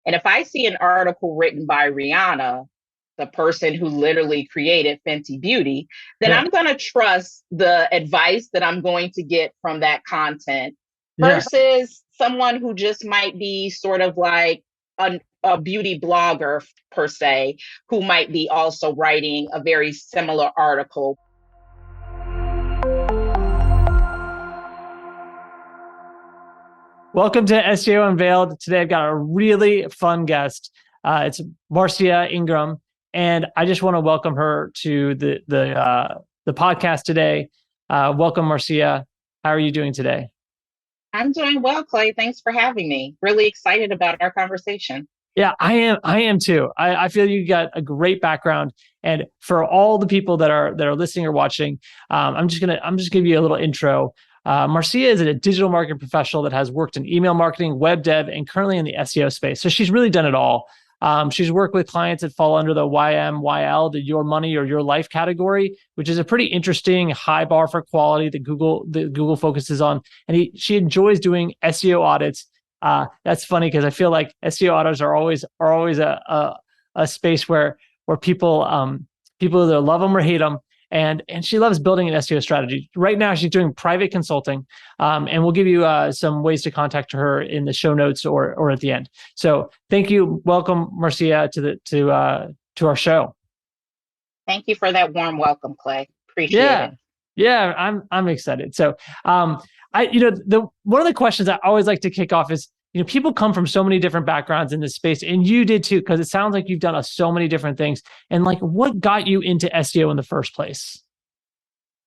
And if I see an article written by Rihanna, the person who literally created Fenty Beauty, then Yeah. I'm going to trust the advice that I'm going to get from that content Yeah. versus someone who just might be sort of like a beauty blogger per se, who might be also writing a very similar article. Welcome to SEO Unveiled. Today I've got a really fun guest. It's Marcia Ingram, and I just want to welcome her to the podcast today. Welcome, Marcia. How are you doing today? I'm doing well, Clay. Thanks for having me. Really excited about our conversation. Yeah, I am. I am too. I feel you got a great background, and for all the people that are listening or watching, I'm just gonna give you a little intro. Marcia is a digital marketing professional that has worked in email marketing, web dev, and currently in the SEO space. So she's really done it all. She's worked with clients that fall under the YMYL, the Your Money or Your Life category, which is a pretty interesting high bar for quality that Google focuses on. And she enjoys doing SEO audits. That's funny because I feel like SEO audits are always a space where people either love them or hate them. And she loves building an SEO strategy. Right now, she's doing private consulting, and we'll give you some ways to contact her in the show notes or at the end. So, thank you, welcome, Marcia, to our show. Thank you for that warm welcome, Clay. Appreciate Yeah, it. yeah, I'm excited. So, the one of the questions I always like to kick off is, people come from so many different backgrounds in this space, and you did too, because it sounds like you've done so many different things. And like, what got you into SEO in the first place?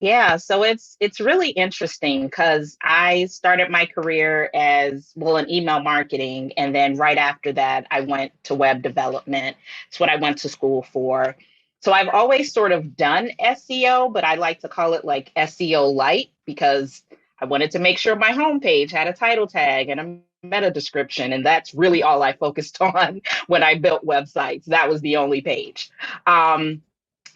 Yeah, so it's really interesting because I started my career as well in email marketing, and then right after that, I went to web development. It's what I went to school for. So I've always sort of done SEO, but I like to call it like SEO light because I wanted to make sure my homepage had a title tag and a meta description, and that's really all I focused on when I built websites. That was the only page. Um,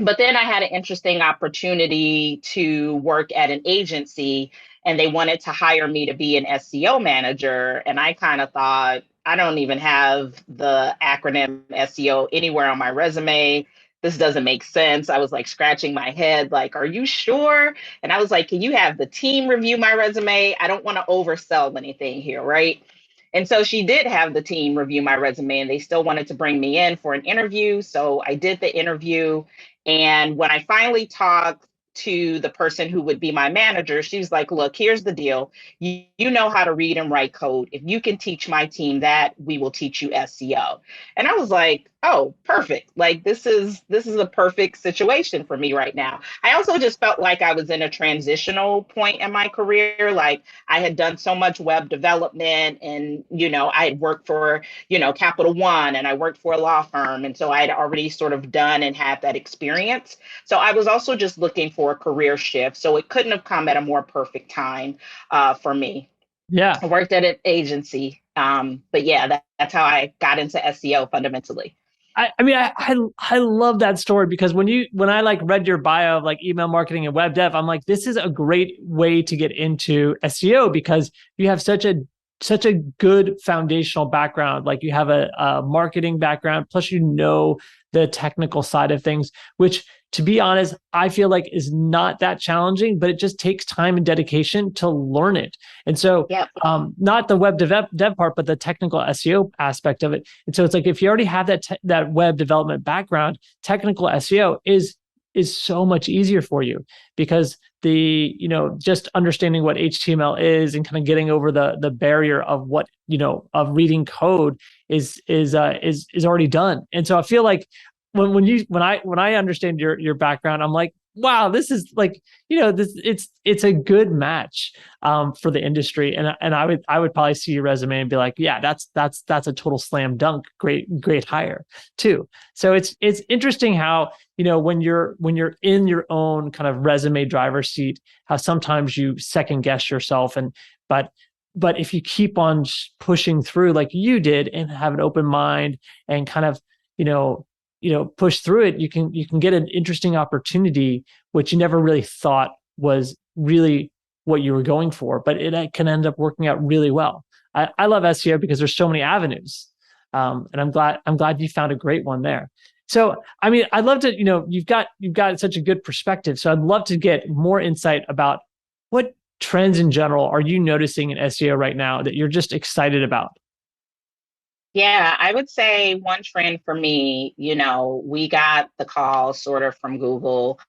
but then I had an interesting opportunity to work at an agency, and they wanted to hire me to be an SEO manager. And I kind of thought, I don't even have the acronym SEO anywhere on my resume. This doesn't make sense. I was like scratching my head, like, are you sure? And I was like, can you have the team review my resume? I don't want to oversell anything here, right? And so she did have the team review my resume, and they still wanted to bring me in for an interview. So I did the interview. And when I finally talked to the person who would be my manager, she was like, look, here's the deal. You know how to read and write code. If you can teach my team that, we will teach you SEO. And I was like, oh, perfect. Like this is a perfect situation for me right now. I also just felt like I was in a transitional point in my career. Like I had done so much web development, and I had worked for Capital One, and I worked for a law firm. And so I had already sort of done and had that experience. So I was also just looking for a career shift. So it couldn't have come at a more perfect time for me. Yeah. I worked at an agency. But yeah, that's how I got into SEO fundamentally. I love that story because when I like read your bio of like email marketing and web dev, I'm like, this is a great way to get into SEO because you have such a good foundational background. Like you have a marketing background, plus the technical side of things, which to be honest, I feel like is not that challenging, but it just takes time and dedication to learn it. And so, Yep. not the web dev part, but the technical SEO aspect of it. And so it's like if you already have that web development background, technical SEO is so much easier for you because just understanding what HTML is and kind of getting over the barrier of what of reading code is already done. And so I feel like when I understand your background, I'm like, wow, this is like, it's a good match for the industry. And I would probably see your resume and be like, yeah, that's a total slam dunk. Great hire too. So it's interesting how, when you're in your own kind of resume driver's seat, how sometimes you second guess yourself. But if you keep on pushing through like you did and have an open mind and kind of, push through it, you can get an interesting opportunity, which you never really thought was really what you were going for, but it can end up working out really well. I love SEO because there's so many avenues. And I'm glad you found a great one there. So, I mean, I'd love to, you've got such a good perspective. So I'd love to get more insight about what trends in general are you noticing in SEO right now that you're just excited about? Yeah, I would say one trend for me, we got the call sort of from Google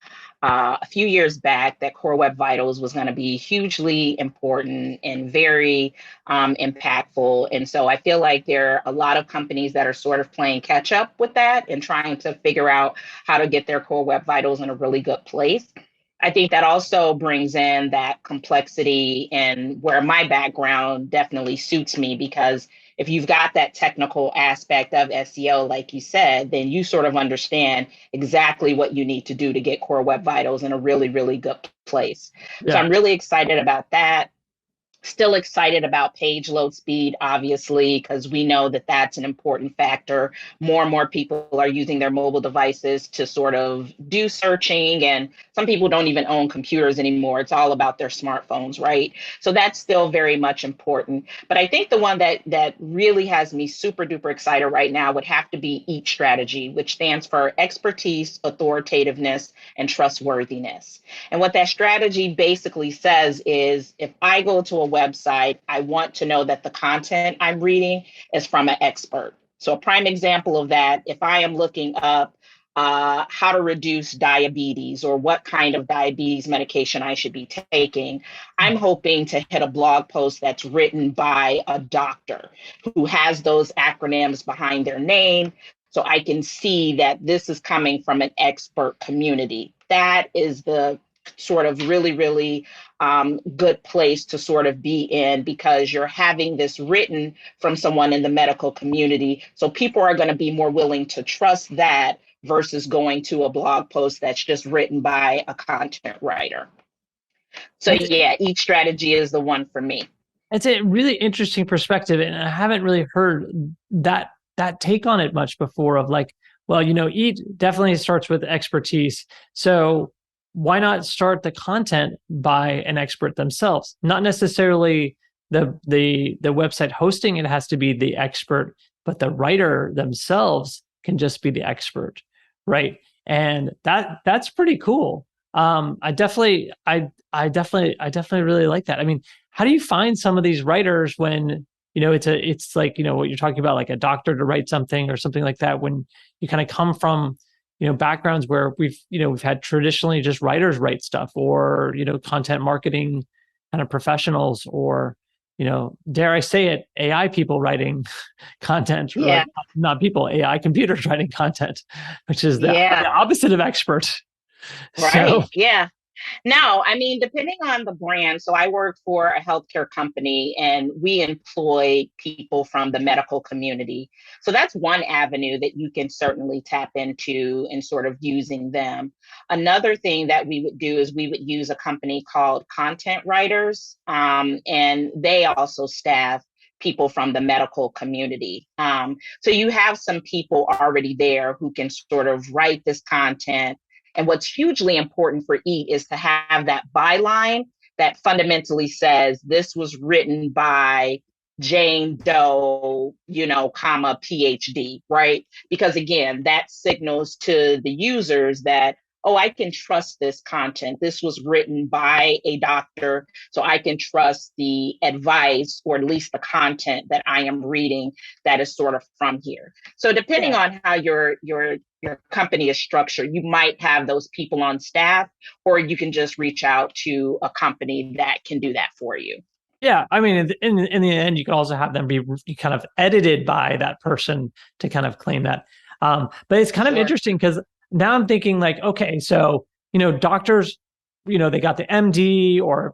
a few years back that Core Web Vitals was going to be hugely important and very impactful. And so I feel like there are a lot of companies that are sort of playing catch up with that and trying to figure out how to get their Core Web Vitals in a really good place. I think that also brings in that complexity and where my background definitely suits me because if you've got that technical aspect of SEO, like you said, then you sort of understand exactly what you need to do to get Core Web Vitals in a really, really good place. So Yeah. I'm really excited about that. Still excited about page load speed, obviously, because we know that that's an important factor. More and more people are using their mobile devices to sort of do searching, and some people don't even own computers anymore. It's all about their smartphones, right? So that's still very much important. But I think the one that really has me super duper excited right now would have to be E.A.T strategy, which stands for expertise, authoritativeness, and trustworthiness. And what that strategy basically says is if I go to a website, I want to know that the content I'm reading is from an expert. So, a prime example of that, if I am looking up how to reduce diabetes or what kind of diabetes medication I should be taking, I'm hoping to hit a blog post that's written by a doctor who has those acronyms behind their name. So I can see that this is coming from an expert community. That is the sort of really, really good place to sort of be in because you're having this written from someone in the medical community. So people are going to be more willing to trust that versus going to a blog post that's just written by a content writer. So That's yeah, each strategy is the one for me. It's a really interesting perspective, and I haven't really heard that take on it much before. Of like, well, E.A.T definitely starts with expertise, so why not start the content by an expert themselves? Not necessarily the website hosting it has to be the expert, but the writer themselves can just be the expert, right? And that's pretty cool. I definitely really like that. I mean, how do you find some of these writers when it's like what you're talking about, like a doctor to write something or something like that, when you kind of come from backgrounds where we've had traditionally just writers write stuff, or content marketing kind of professionals, or dare I say it, AI people writing content, or like Yeah, not people, AI computers writing content, which is the yeah, opposite of expert. So right. Yeah. No, I mean, depending on the brand. So I work for a healthcare company and we employ people from the medical community. So that's one avenue that you can certainly tap into and sort of using them. Another thing that we would do is we would use a company called Content Writers, and they also staff people from the medical community. So you have some people already there who can sort of write this content, and what's hugely important for E is to have that byline that fundamentally says this was written by Jane Doe, comma, PhD, right? Because again, that signals to the users that, oh, I can trust this content. This was written by a doctor, so I can trust the advice or at least the content that I am reading that is sort of from here. So depending yeah, on how your company is structured, you might have those people on staff, or you can just reach out to a company that can do that for you. yeah. I mean, in the end, you can also have them be kind of edited by that person to kind of claim that. But it's kind of Sure. interesting because now I'm thinking like, okay, so doctors, they got the MD, or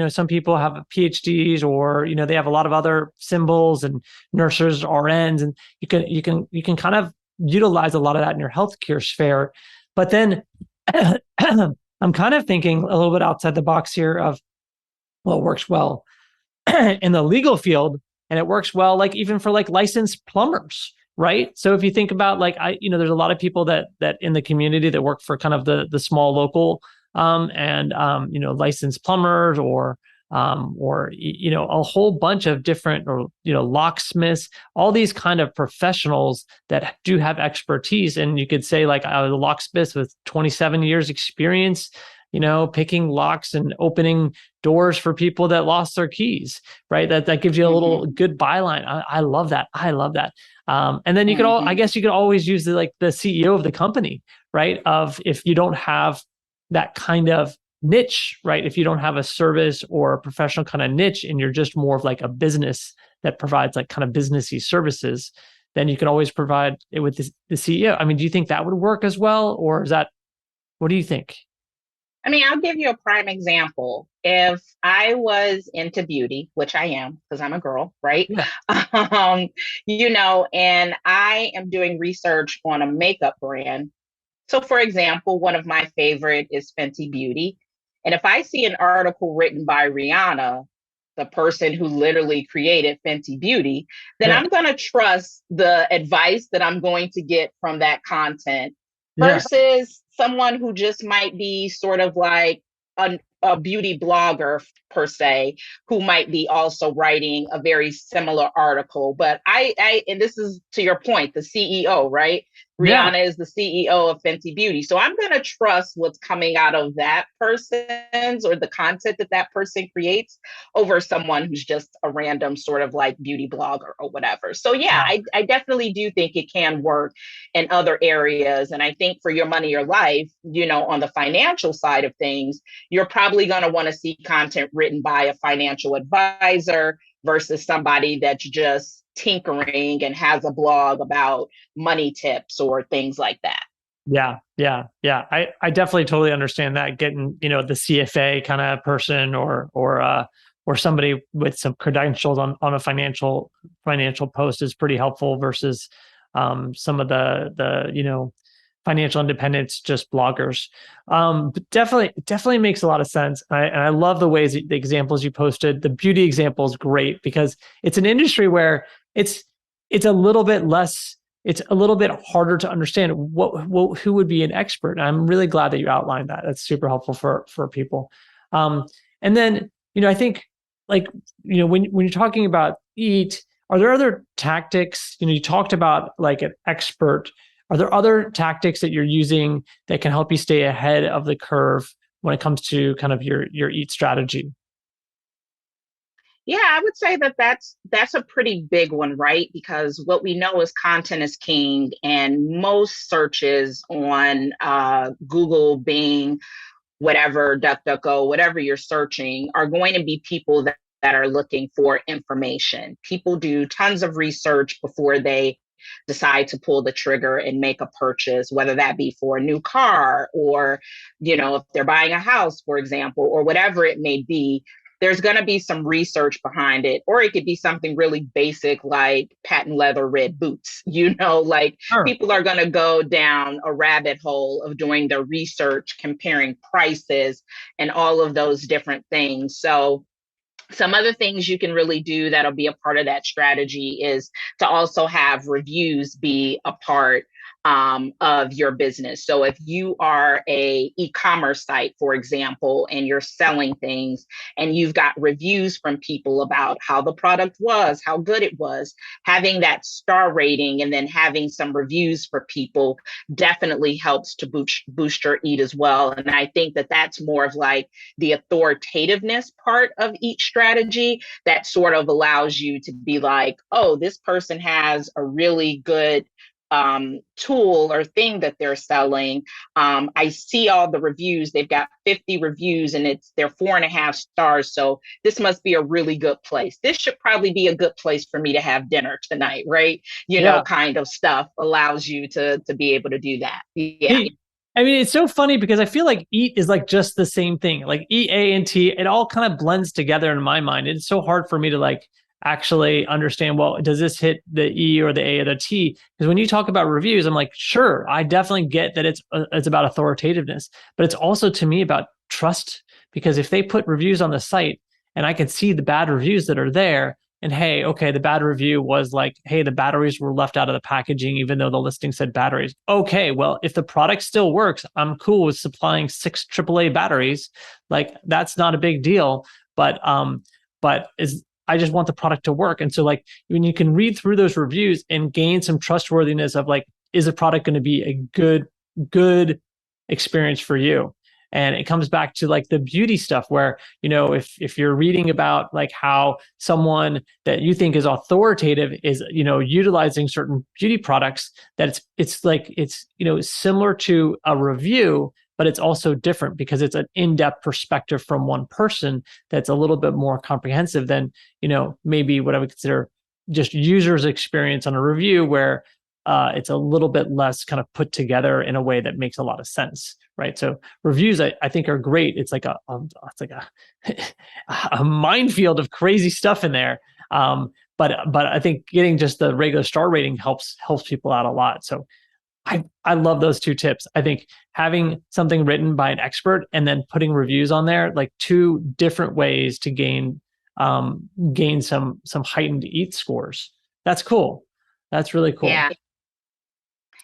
some people have PhDs, or they have a lot of other symbols, and nurses, RNs, and you can kind of utilize a lot of that in your healthcare sphere. But then I'm kind of thinking a little bit outside the box here of, well, it works well in the legal field, and it works well like even for like licensed plumbers, right? So if you think about like there's a lot of people that in the community that work for kind of the small local licensed plumbers, or or a whole bunch of different, or locksmiths, all these kind of professionals that do have expertise. And you could say, like, the locksmith with 27 years experience, picking locks and opening doors for people that lost their keys, right? That gives you a little good byline. I love that. I love that. And then I guess you could always use the CEO of the company, right? Of, if you don't have that kind of niche, right? If you don't have a service or a professional kind of niche, and you're just more of like a business that provides like kind of businessy services, then you can always provide it with the CEO. I mean, do you think that would work as well? Or what do you think? I mean, I'll give you a prime example. If I was into beauty, which I am because I'm a girl, right? Yeah. Um, and I am doing research on a makeup brand. So, for example, one of my favorite is Fenty Beauty. And if I see an article written by Rihanna, the person who literally created Fenty Beauty, then Yeah. I'm going to trust the advice that I'm going to get from that content Yeah. versus someone who just might be sort of like a beauty blogger per se, who might be also writing a very similar article. But and this is to your point, the CEO, right? Yeah. Rihanna is the CEO of Fenty Beauty. So I'm going to trust what's coming out of that person's, or the content that that person creates, over someone who's just a random sort of like beauty blogger or whatever. So yeah, Wow. I definitely do think it can work in other areas. And I think for your money or life, on the financial side of things, you're probably going to want to see content written by a financial advisor versus somebody that's just tinkering and has a blog about money tips or things like that. Yeah, yeah, yeah. I definitely totally understand that. Getting, the CFA kind of person, or somebody with some credentials on a financial post is pretty helpful versus some of the financial independence, just bloggers. But definitely makes a lot of sense. And I love the examples you posted. The beauty example is great because it's an industry where it's a little bit less. It's a little bit harder to understand who would be an expert. And I'm really glad that you outlined that. That's super helpful for people. And then, I think, like, when you're talking about E.A.T, are there other tactics? You talked about like an expert. Are there other tactics that you're using that can help you stay ahead of the curve when it comes to kind of your E.A.T strategy? Yeah, I would say that that's a pretty big one, right? Because what we know is content is king, and most searches on Google, Bing, whatever, DuckDuckGo, whatever you're searching, are going to be people that are looking for information. People do tons of research before they decide to pull the trigger and make a purchase, whether that be for a new car, or, if they're buying a house, for example, or whatever it may be. There's going to be some research behind it, or it could be something really basic like patent leather red boots. Like, Sure. people are going to go down a rabbit hole of doing their research, comparing prices, and all of those different things. So some other things you can really do that'll be a part of that strategy is to also have reviews be a part of your business. So if you are a e-commerce site, for example, and you're selling things, and you've got reviews from people about how the product was, how good it was, having that star rating and then having some reviews for people definitely helps to boost your E.A.T as well. And I think that that's more of like the authoritativeness part of each strategy that sort of allows you to be like, oh, this person has a really good tool or thing that they're selling. I see all the reviews. They've got 50 reviews and they're 4.5 stars. So this must be a really good place. This should probably be a good place for me to have dinner tonight, right? Yeah. Kind of stuff allows you to be able to do that. Yeah. I mean, it's so funny because I feel like E.A.T is like just the same thing. Like E, A, and T, it all kind of blends together in my mind. It's so hard for me to like actually understand, well, does this hit the E or the A or the T? Because when you talk about reviews, I'm like, sure, I definitely get that it's about authoritativeness, but it's also to me about trust. Because if they put reviews on the site and I can see the bad reviews that are there, and hey, okay, the bad review was like, hey, the batteries were left out of the packaging, even though the listing said batteries. Okay, well, if the product still works, I'm cool with supplying 6 AAA batteries. Like, that's not a big deal. but is I just want the product to work. And so like when you can read through those reviews and gain some trustworthiness of like, is the product going to be a good experience for you? And it comes back to like the beauty stuff where, if you're reading about like how someone that you think is authoritative is, utilizing certain beauty products, that it's similar to a review, but it's also different because it's an in-depth perspective from one person that's a little bit more comprehensive than, maybe what I would consider just user's experience on a review where it's a little bit less kind of put together in a way that makes a lot of sense, right? So reviews, I think, are great. It's like a minefield of crazy stuff in there. But I think getting just the regular star rating helps people out a lot. So I love those two tips. I think having something written by an expert and then putting reviews on there, like two different ways to gain some heightened E.A.T scores. That's cool. That's really cool. Yeah.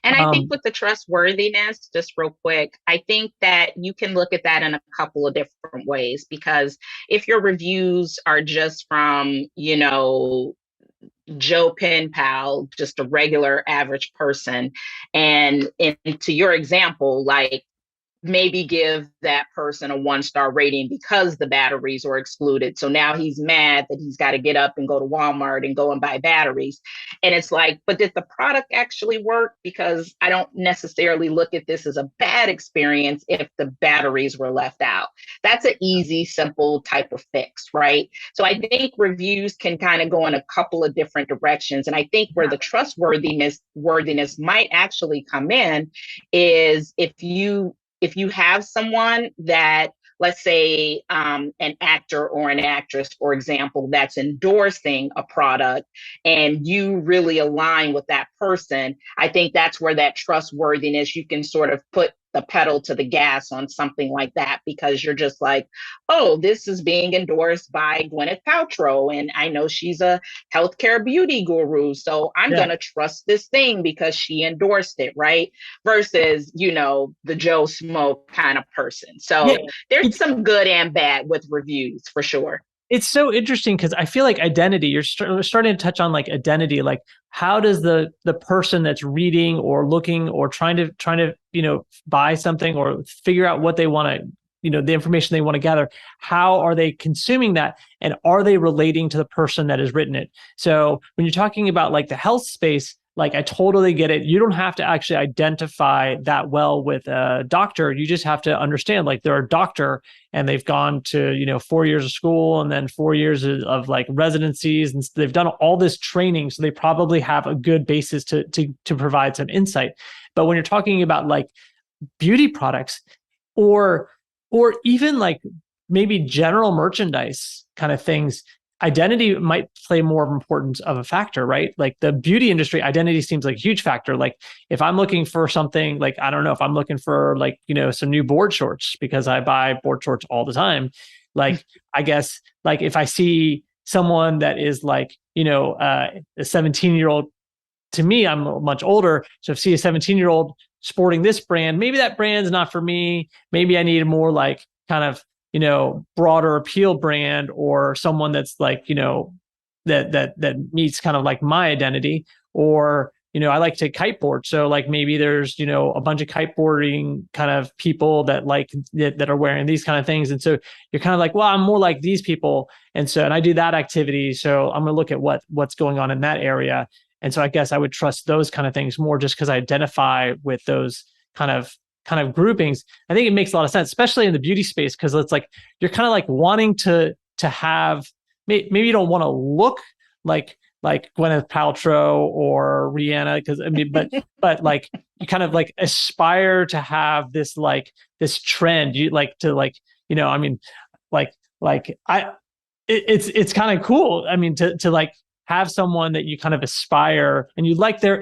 And I think with the trustworthiness, just real quick, I think that you can look at that in a couple of different ways, because if your reviews are just from, Joe Pen Pal, just a regular average person, and to your example, like maybe give that person a 1-star rating because the batteries are excluded. So now he's mad that he's got to get up and go to Walmart and go and buy batteries. And it's like, but did the product actually work? Because I don't necessarily look at this as a bad experience if the batteries were left out. That's an easy, simple type of fix, right? So I think reviews can kind of go in a couple of different directions. And I think where the trustworthiness might actually come in is if you have someone that, let's say, an actor or an actress, for example, that's endorsing a product and you really align with that person, I think that's where that trustworthiness, you can sort of put the pedal to the gas on something like that, because you're just like, oh, this is being endorsed by Gwyneth Paltrow, and I know she's a healthcare beauty guru, so I'm going to trust this thing because she endorsed it, right? Versus, the Joe Smoke kind of person. So there's some good and bad with reviews for sure. It's so interesting because I feel like identity, you're starting to touch on like identity, like how does the person that's reading or looking or trying to buy something or figure out what they want to, the information they want to gather, how are they consuming that, and are they relating to the person that has written it? So when you're talking about like the health space, like I totally get it. You don't have to actually identify that well with a doctor. You just have to understand like they're a doctor and they've gone to, 4 years of school and then 4 years of like residencies, and they've done all this training. So they probably have a good basis to provide some insight. But when you're talking about like beauty products or even like maybe general merchandise kind of things, identity might play more of importance of a factor, right? Like the beauty industry, identity seems like a huge factor. Like if I'm looking for something, like, I don't know, if I'm looking for like, some new board shorts because I buy board shorts all the time. Like, I guess, like if I see someone that is like, a 17-year-old, to me, I'm much older. So if I see a 17-year-old sporting this brand, maybe that brand's not for me. Maybe I need a more like kind of, broader appeal brand, or someone that's like, that meets kind of like my identity. Or, I like to kiteboard. So like maybe there's, a bunch of kiteboarding kind of people that like that are wearing these kind of things. And so you're kind of like, well, I'm more like these people. And I do that activity. So I'm going to look at what's going on in that area. And so I guess I would trust those kind of things more just because I identify with those kind of groupings. I think it makes a lot of sense, especially in the beauty space, because it's like you're kind of like wanting to have, maybe you don't want to look like Gwyneth Paltrow or Rihanna, because I mean, but like you kind of like aspire to have this like this trend. You like to like, I mean, it's kind of cool. I mean, to like have someone that you kind of aspire, and you like their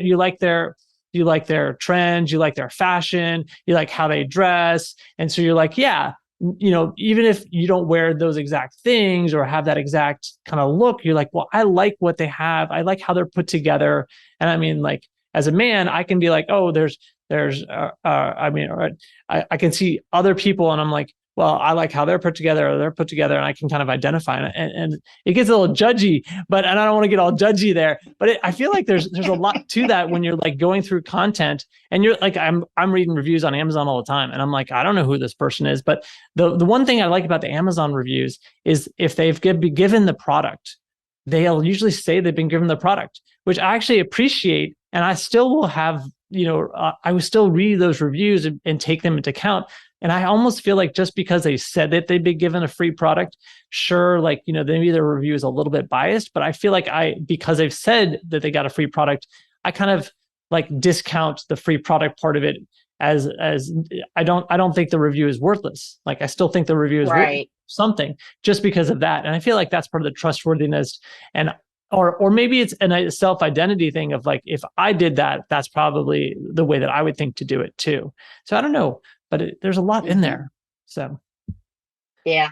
trends, you like their fashion, you like how they dress. And so you're like, yeah, even if you don't wear those exact things or have that exact kind of look, you're like, well, I like what they have. I like how they're put together. And I mean, like as a man, I can be like, oh, I mean, I can see other people and I'm like, well, I like how they're put together or they're put together, and I can kind of identify it. And it gets a little judgy, and I don't want to get all judgy there, but I feel like there's a lot to that when you're like going through content and you're like, I'm reading reviews on Amazon all the time, and I'm like, I don't know who this person is, but the one thing I like about the Amazon reviews is if they've been given the product, they'll usually say they've been given the product, which I actually appreciate, and I still will have, I would still read those reviews and take them into account. And I almost feel like just because they said that they've been given a free product, sure, like, maybe their review is a little bit biased, but I feel like because they've said that they got a free product, I kind of like discount the free product part of it as I don't think the review is worthless. Like I still think the review is worth something just because of that. And I feel like that's part of the trustworthiness, and or maybe it's a self-identity thing of like, if I did that, that's probably the way that I would think to do it too. So I don't know, but there's a lot in there. So yeah.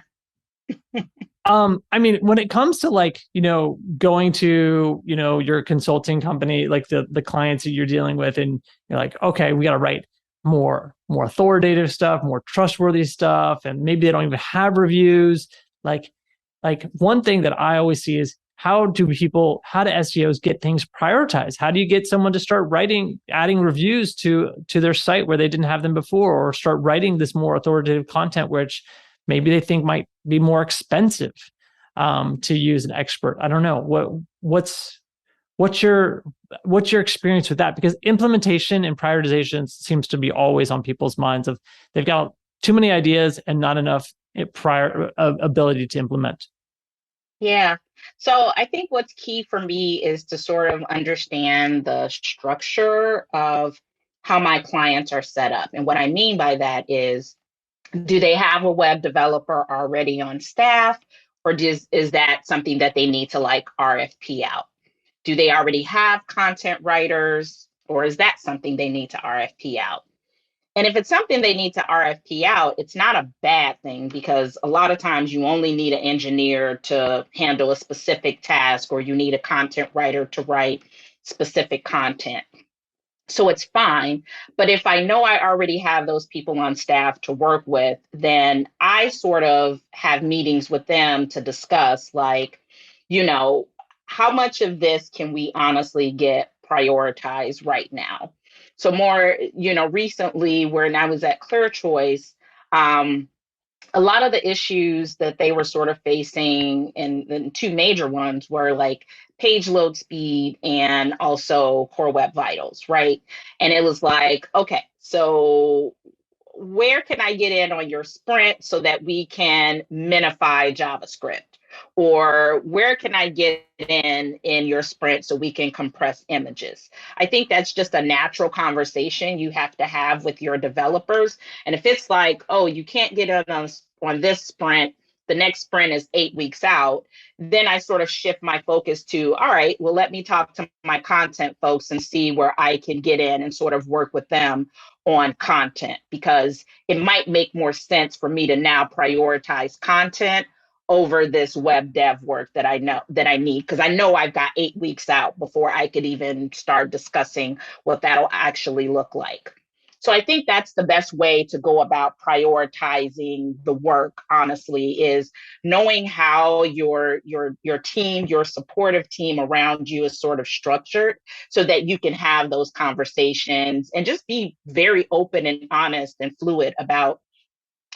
I mean, when it comes to like, going to, your consulting company, like the clients that you're dealing with, and you're like, okay, we got to write more authoritative stuff, more trustworthy stuff, and maybe they don't even have reviews. Like one thing that I always see is how do SEOs get things prioritized? How do you get someone to start adding reviews to their site where they didn't have them before, or start writing this more authoritative content, which maybe they think might be more expensive to use an expert? I don't know. What's your experience with that? Because implementation and prioritization seems to be always on people's minds of they've got too many ideas and not enough ability to implement. Yeah. So I think what's key for me is to sort of understand the structure of how my clients are set up. And what I mean by that is, do they have a web developer already on staff, or is that something that they need to like RFP out? Do they already have content writers, or is that something they need to RFP out? And if it's something they need to RFP out, it's not a bad thing, because a lot of times you only need an engineer to handle a specific task, or you need a content writer to write specific content. So it's fine. But if I know I already have those people on staff to work with, then I sort of have meetings with them to discuss, like, how much of this can we honestly get prioritized right now? So more, recently when I was at Clear Choice, a lot of the issues that they were sort of facing, and the two major ones were like page load speed and also core web vitals, right? And it was like, okay, so where can I get in on your sprint so that we can minify JavaScript? Or where can I get in your sprint so we can compress images? I think that's just a natural conversation you have to have with your developers. And if it's like, oh, you can't get in on this sprint, the next sprint is 8 weeks out, then I sort of shift my focus to, all right, well, let me talk to my content folks and see where I can get in and sort of work with them on content, because it might make more sense for me to now prioritize content over this web dev work that I need, because I know I've got 8 weeks out before I could even start discussing what that'll actually look like. So I think that's the best way to go about prioritizing the work, honestly, is knowing how your team, your supportive team around you is sort of structured, so that you can have those conversations and just be very open and honest and fluid about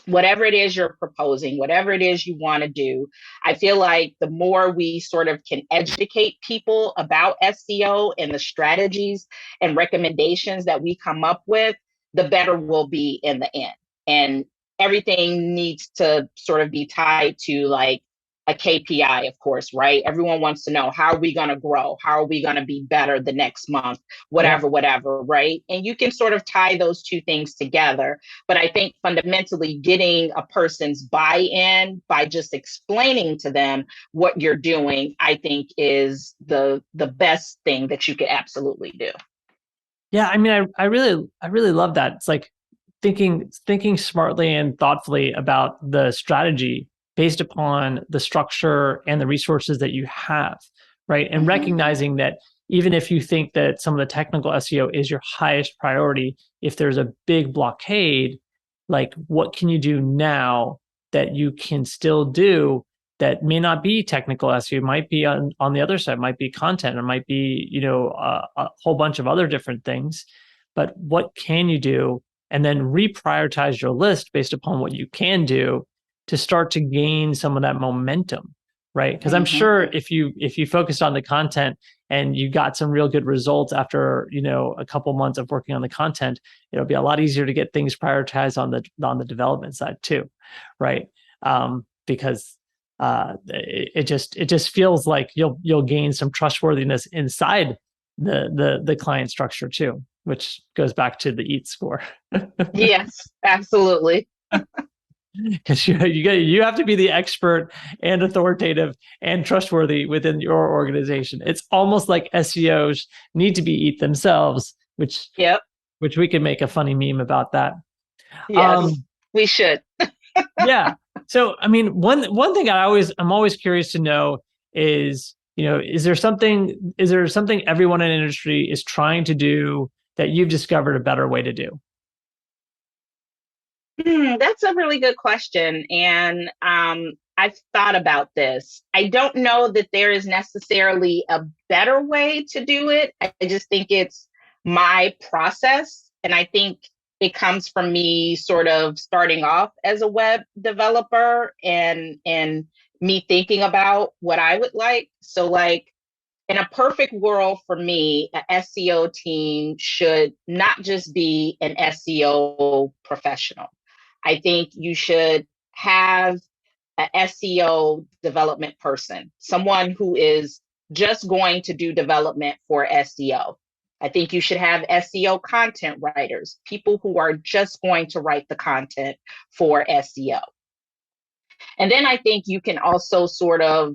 whatever it is you're proposing, whatever it is you want to do. I feel like the more we sort of can educate people about SEO and the strategies and recommendations that we come up with, the better we'll be in the end. And everything needs to sort of be tied to like a KPI, of course, right? Everyone wants to know, how are we going to grow? How are we going to be better the next month? Whatever, right? And you can sort of tie those two things together. But I think fundamentally getting a person's buy-in by just explaining to them what you're doing, I think is the best thing that you could absolutely do. Yeah, I mean, I really love that. It's like thinking smartly and thoughtfully about the strategy based upon the structure and the resources that you have, right? And recognizing that even if you think that some of the technical SEO is your highest priority, if there's a big blockade, like, what can you do now that you can still do that may not be technical SEO, might be on the other side, might be content, it might be, a whole bunch of other different things. But what can you do? And then reprioritize your list based upon what you can do to start to gain some of that momentum, right? Because I'm sure if you focused on the content and you got some real good results after a couple months of working on the content, it'll be a lot easier to get things prioritized on the development side too, right? Because it just feels like you'll gain some trustworthiness inside the client structure too, which goes back to the E.A.T score. Yes, absolutely. Because you have to be the expert and authoritative and trustworthy within your organization. It's almost like SEOs need to be E.A.T themselves, which Yep. we can make a funny meme about that. Yes, we should. Yeah. So, I mean, one thing I'm always curious to know is, is there something everyone in industry is trying to do that you've discovered a better way to do? That's a really good question. And I've thought about this. I don't know that there is necessarily a better way to do it. I just think it's my process. And I think it comes from me sort of starting off as a web developer and me thinking about what I would like. So like in a perfect world for me, a SEO team should not just be an SEO professional. I think you should have a SEO development person, someone who is just going to do development for SEO. I think you should have SEO content writers, people who are just going to write the content for SEO. And then I think you can also sort of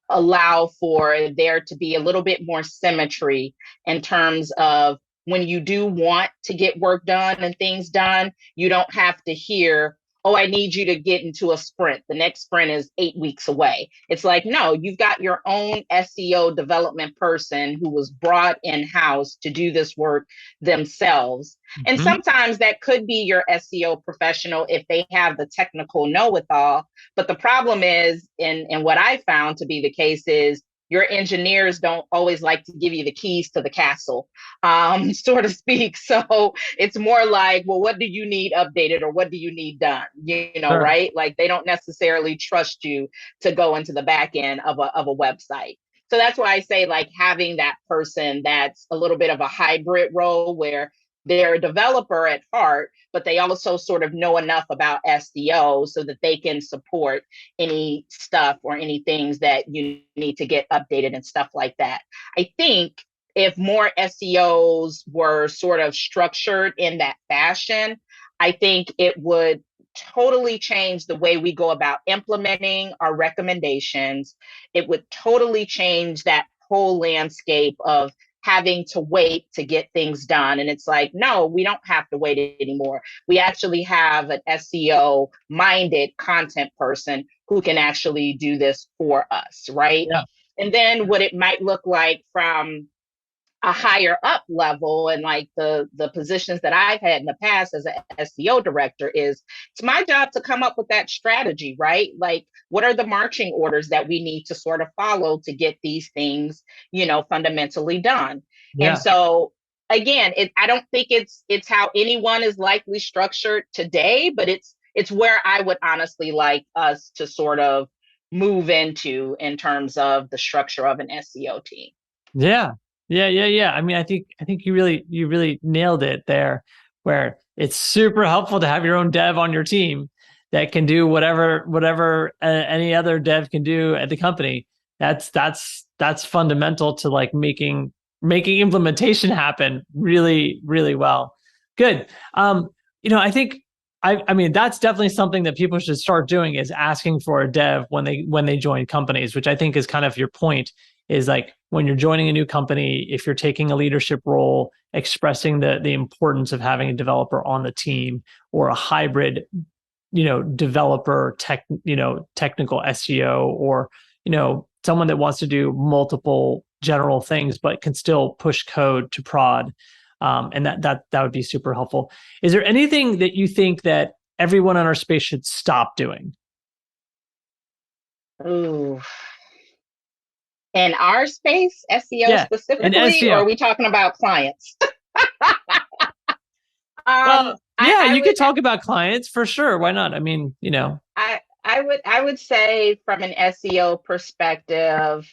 allow for there to be a little bit more symmetry in terms of when you do want to get work done and things done, you don't have to hear, oh, I need you to get into a sprint. The next sprint is 8 weeks away. It's like, no, you've got your own SEO development person who was brought in-house to do this work themselves. And sometimes that could be your SEO professional if they have the technical know-it-all. But the problem is, and what I found to be the case is, your engineers don't always like to give you the keys to the castle, so to speak. So it's more like, well, what do you need updated or what do you need done? Sure. Right? Like they don't necessarily trust you to go into the back end of a website. So that's why I say like having that person that's a little bit of a hybrid role where they're a developer at heart, but they also sort of know enough about SEO so that they can support any stuff or any things that you need to get updated and stuff like that. I think if more SEOs were sort of structured in that fashion, I think it would totally change the way we go about implementing our recommendations. It would totally change that whole landscape of having to wait to get things done. And it's like, no, we don't have to wait anymore. We actually have an SEO minded content person who can actually do this for us, right? Yeah. And then what it might look like from a higher up level and like the positions that I've had in the past as an SEO director is it's my job to come up with that strategy, right? Like what are the marching orders that we need to sort of follow to get these things, fundamentally done. Yeah. And so again, I don't think it's how anyone is likely structured today, but it's where I would honestly like us to sort of move into in terms of the structure of an SEO team. Yeah. Yeah. I mean, I think you really nailed it there, where it's super helpful to have your own dev on your team that can do whatever any other dev can do at the company. That's fundamental to like making implementation happen really, really well. Good. I think I mean that's definitely something that people should start doing, is asking for a dev when they join companies, which I think is kind of your point. Is like when you're joining a new company, if you're taking a leadership role, expressing the importance of having a developer on the team or a hybrid, developer technical SEO, or, someone that wants to do multiple general things, but can still push code to prod. And that would be super helpful. Is there anything that you think that everyone in our space should stop doing? Ooh. In our space, SEO Yeah, in specifically, or SEO. are we talking about clients? Yeah, I you would could talk about clients for sure. Why not? I mean, you know. I would say from an SEO perspective,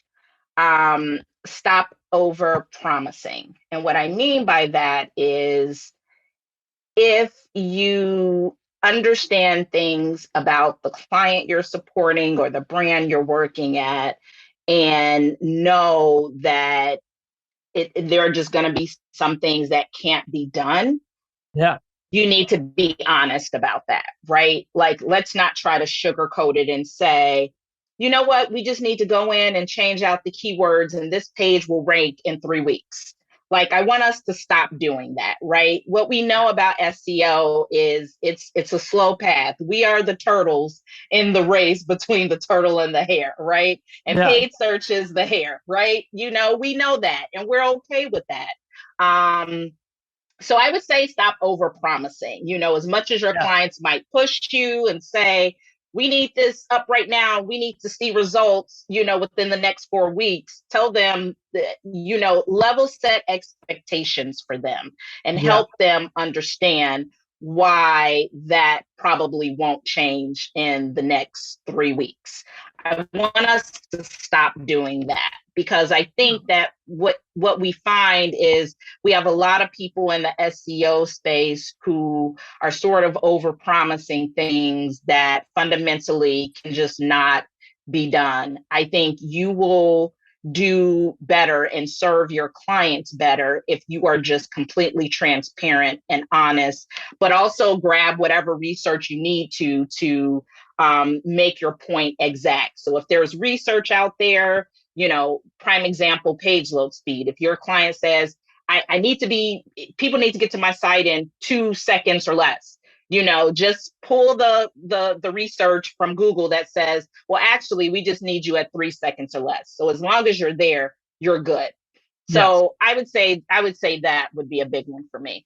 stop over promising. And what I mean by that is if you understand things about the client you're supporting or the brand you're working at, and know that there are just going to be some things that can't be done, Yeah, you need to be honest about that, right? Like, let's not try to sugarcoat it and say, you know what, we just need to go in and change out the keywords and this page will rank in 3 weeks. Like, I want us to stop doing that, right? What we know about SEO is it's a slow path. We are the turtles in the race between the turtle and the hare, right? And yeah, paid search is the hare, right? We know that and we're okay with that. So I would say stop over promising. As much as your yeah, clients might push you and say, we need this up right now, we need to see results, within the next 4 weeks, tell them that, level set expectations for them and yeah, help them understand why that probably won't change in the next 3 weeks. I want us to stop doing that because I think that what we find is we have a lot of people in the SEO space who are sort of over promising things that fundamentally can just not be done. I think you will do better and serve your clients better if you are just completely transparent and honest, but also grab whatever research you need to make your point exact. So if there's research out there, prime example, page load speed. If your client says, I need to be, people need to get to my site in 2 seconds or less. Just pull the research from Google that says, well, actually, we just need you at 3 seconds or less. So as long as you're there, you're good. yes. So I would say that would be a big one for me.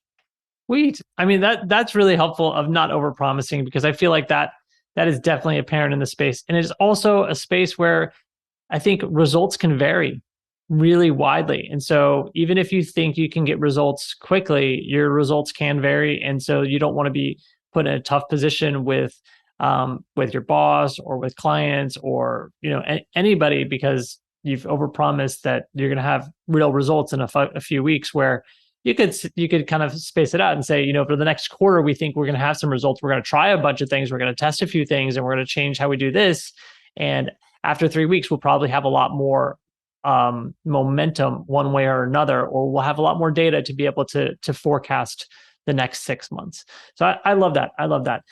Sweet. I mean, that's really helpful of not over promising, because I feel like that is definitely apparent in the space. And it is also a space where I think results can vary really widely. And so even if you think you can get results quickly, your results can vary. And so you don't want to be put in a tough position with your boss or with clients or anybody, because you've overpromised that you're going to have real results in a few weeks, where you could kind of space it out and say, for the next quarter, we think we're going to have some results. We're going to try a bunch of things. We're going to test a few things, and we're going to change how we do this. And after 3 weeks, we'll probably have a lot more momentum one way or another, or we'll have a lot more data to be able to forecast the next 6 months. So I love that. I love that.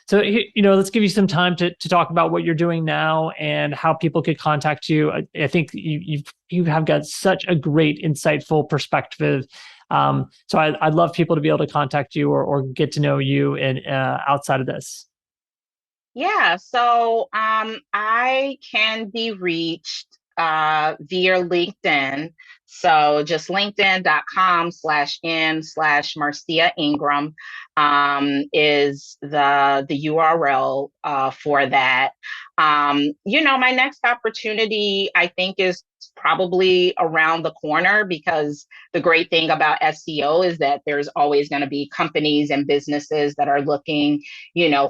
So let's give you some time to talk about what you're doing now and how people could contact you. I think you have got such a great, insightful perspective. So I'd love people to be able to contact you or get to know you and outside of this. Yeah, so I can be reached via LinkedIn. So just linkedin.com/n/Marcia Ingram is the URL for that. My next opportunity, I think, is probably around the corner because the great thing about SEO is that there's always going to be companies and businesses that are looking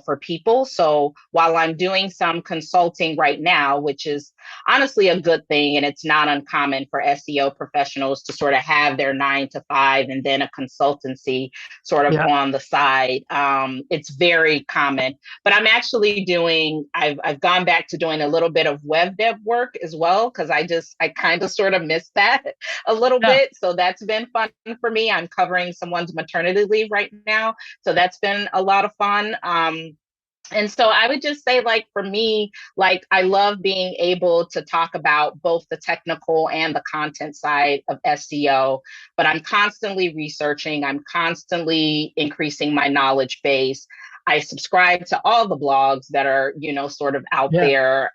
for people. So while I'm doing some consulting right now, which is honestly a good thing, and it's not uncommon for SEO professionals to sort of have their 9 to 5 and then a consultancy sort of Yeah. on the side. It's very common, but I've gone back to doing a little bit of web dev work as well, because I kind of sort of missed that a little Yeah. bit. So that's been fun for me. I'm covering someone's maternity leave right now. So that's been a lot of fun. And so I would just say, like, for me, like, I love being able to talk about both the technical and the content side of SEO, but I'm constantly researching, I'm constantly increasing my knowledge base. I subscribe to all the blogs that are, sort of out Yeah. there,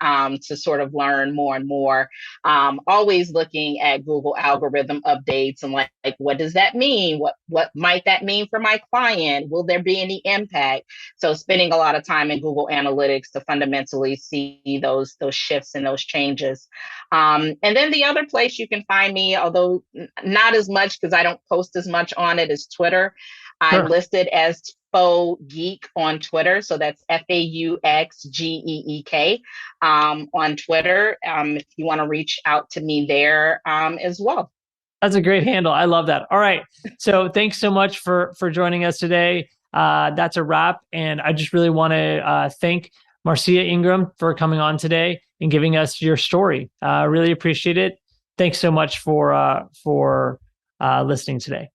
to sort of learn more and more. Always looking at Google algorithm updates and like what does that mean? What might that mean for my client? Will there be any impact? So spending a lot of time in Google Analytics to fundamentally see those shifts and those changes. And then the other place you can find me, although not as much because I don't post as much on it, is Twitter. I'm Sure. listed as Faux Geek on Twitter. So that's FAUXGEEK on Twitter. If you want to reach out to me there as well. That's a great handle. I love that. All right. So thanks so much for joining us today. That's a wrap. And I just really want to thank Marcia Ingram for coming on today and giving us your story. Really appreciate it. Thanks so much for listening today.